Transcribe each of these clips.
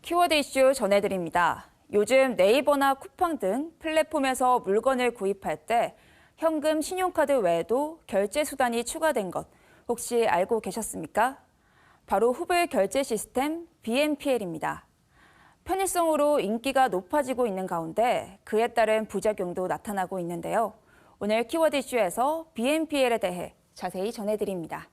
키워드 이슈 전해드립니다. 요즘 네이버나 쿠팡 등 플랫폼에서 물건을 구입할 때 현금, 신용카드 외에도 결제 수단이 추가된 것 혹시 알고 계셨습니까? 바로 후불 결제 시스템 BNPL입니다. 편의성으로 인기가 높아지고 있는 가운데 그에 따른 부작용도 나타나고 있는데요. 오늘 키워드 이슈에서 BNPL에 대해 자세히 전해드립니다.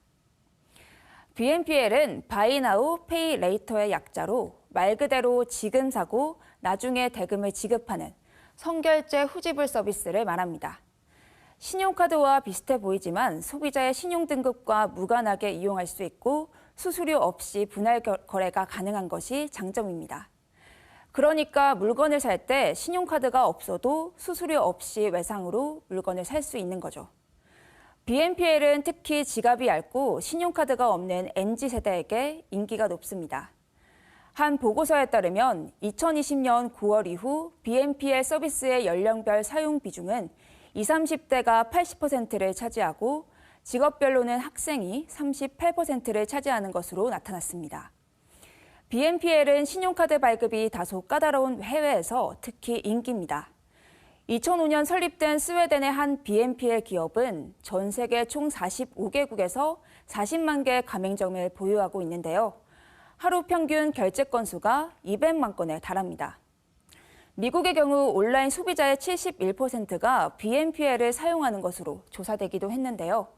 BNPL은 Buy Now, Pay Later의 약자로 말 그대로 지금 사고 나중에 대금을 지급하는 선결제 후지불 서비스를 말합니다. 신용카드와 비슷해 보이지만 소비자의 신용등급과 무관하게 이용할 수 있고 수수료 없이 분할 거래가 가능한 것이 장점입니다. 그러니까 물건을 살 때 신용카드가 없어도 수수료 없이 외상으로 물건을 살 수 있는 거죠. BNPL은 특히 지갑이 얇고 신용카드가 없는 MZ세대에게 인기가 높습니다. 한 보고서에 따르면 2020년 9월 이후 BNPL 서비스의 연령별 사용 비중은 20, 30대가 80%를 차지하고 직업별로는 학생이 38%를 차지하는 것으로 나타났습니다. BNPL은 신용카드 발급이 다소 까다로운 해외에서 특히 인기입니다. 2005년 설립된 스웨덴의 한 BNPL 기업은 전 세계 총 45개국에서 40만 개 가맹점을 보유하고 있는데요. 하루 평균 결제 건수가 200만 건에 달합니다. 미국의 경우 온라인 소비자의 71%가 BNPL을 사용하는 것으로 조사되기도 했는데요.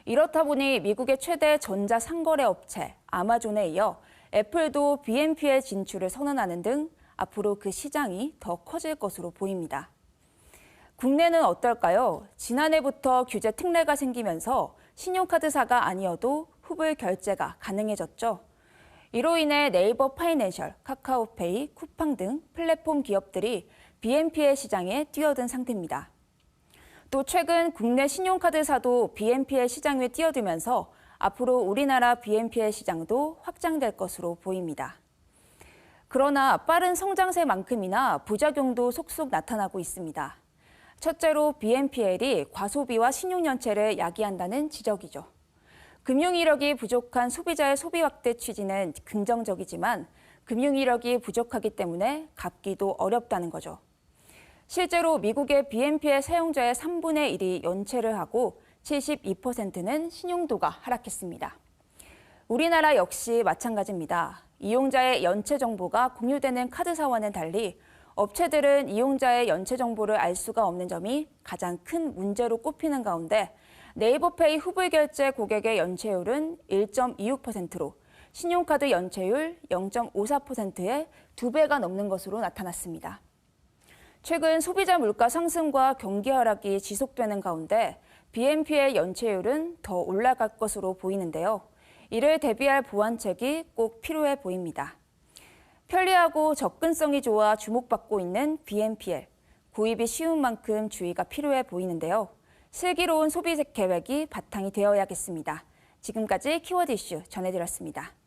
이렇다 보니 미국의 최대 전자상거래 업체 아마존에 이어 애플도 BNPL 진출을 선언하는 등 앞으로 그 시장이 더 커질 것으로 보입니다. 국내는 어떨까요? 지난해부터 규제 특례가 생기면서 신용카드사가 아니어도 후불 결제가 가능해졌죠. 이로 인해 네이버 파이낸셜, 카카오페이, 쿠팡 등 플랫폼 기업들이 BNPL 시장에 뛰어든 상태입니다. 또 최근 국내 신용카드사도 BNPL 시장에 뛰어들면서 앞으로 우리나라 BNPL 시장도 확장될 것으로 보입니다. 그러나 빠른 성장세만큼이나 부작용도 속속 나타나고 있습니다. 첫째로 BNPL이 과소비와 신용연체를 야기한다는 지적이죠. 금융이력이 부족한 소비자의 소비 확대 취지는 긍정적이지만 금융이력이 부족하기 때문에 갚기도 어렵다는 거죠. 실제로 미국의 BNPL 사용자의 3분의 1이 연체를 하고 72%는 신용도가 하락했습니다. 우리나라 역시 마찬가지입니다. 이용자의 연체 정보가 공유되는 카드사와는 달리 업체들은 이용자의 연체 정보를 알 수가 없는 점이 가장 큰 문제로 꼽히는 가운데 네이버페이 후불 결제 고객의 연체율은 1.26%로 신용카드 연체율 0.54%의 2배가 넘는 것으로 나타났습니다. 최근 소비자 물가 상승과 경기 하락이 지속되는 가운데 BNPL 연체율은 더 올라갈 것으로 보이는데요. 이를 대비할 보완책이 꼭 필요해 보입니다. 편리하고 접근성이 좋아 주목받고 있는 BNPL. 구입이 쉬운 만큼 주의가 필요해 보이는데요. 슬기로운 소비 계획이 바탕이 되어야겠습니다. 지금까지 키워드 이슈 전해드렸습니다.